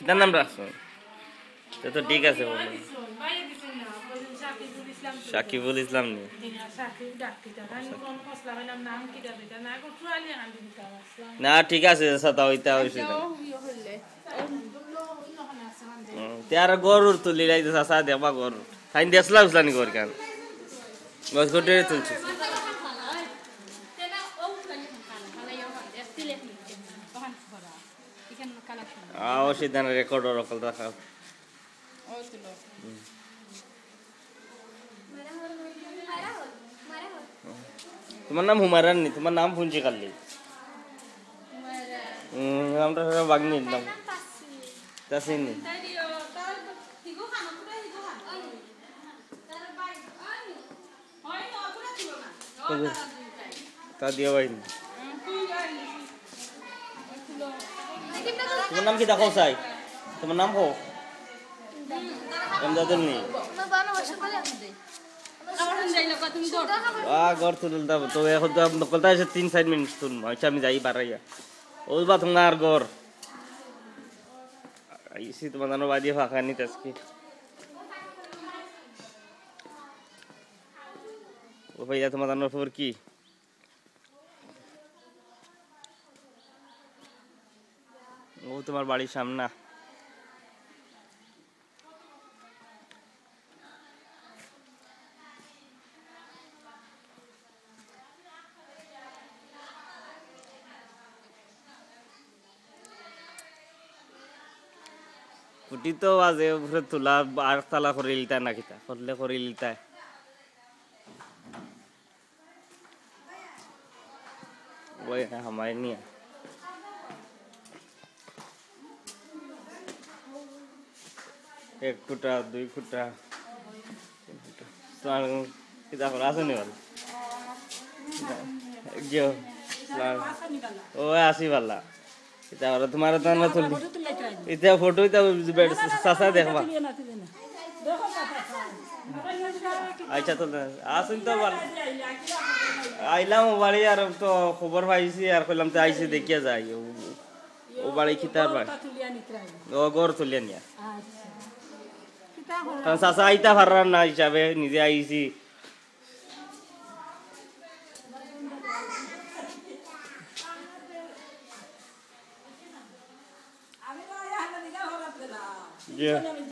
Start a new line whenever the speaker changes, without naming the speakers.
কিতার নাম রাখছো তো ঠিক আছে বলো সাকিবুল ইসলাম নি না ঠিক আছে সাতা ওইটা হইছে তার গরুর তুলি লাইতে সাসা দেবা গরু খাইন দেসলা উসলানি গর কান গস গটে তুলছি আও সিদান রেকর্ড রকল রাখা তোমার নাম হুমায়রান নি তোমার নাম শুনছি খালি নামটা বাগনির নাম তাসিন নি তা দিও ভাই তোমার নাম কি দেখো চাই তোমার নাম কো এমদাদুল নি ঘর তুল তো এখন তো নকলটা এসে 3-4 মিনিট শুনবো আচ্ছা আমি যাই বাড়াইয়া ওই বা তোমার ঘর আইসি তোমার জানো বাদিয়ে ফাঁকা নিতে আজকে ও ভাইয়া তোমার জানোর খবর কি ও তোমার বাড়ির সামনে কুটি তো আজ উপরে তোলা আর তালা করে লিতা না কিতা করলে করে লিতা ওই হামায় নিয়ে এক ফুটা 2 ফুটা 3 ফুটা তোমার কিতা করে আসেনি বল ও আসি বালা এটা আর তোমার তো না তুলি এটা ফটো এটা সাসা দেখবা আচ্ছা তো আসুন তো বল আইলাম বাড়ি আর তো খবর পাইছি আর কইলাম তো আইছি দেখিয়া যাই ও বাড়ি কিতার বাড়ি ও ঘর তুলিয়া নিয়া কারণ সাসা আইতা পারার না হিসাবে নিজে আইছি Yeah.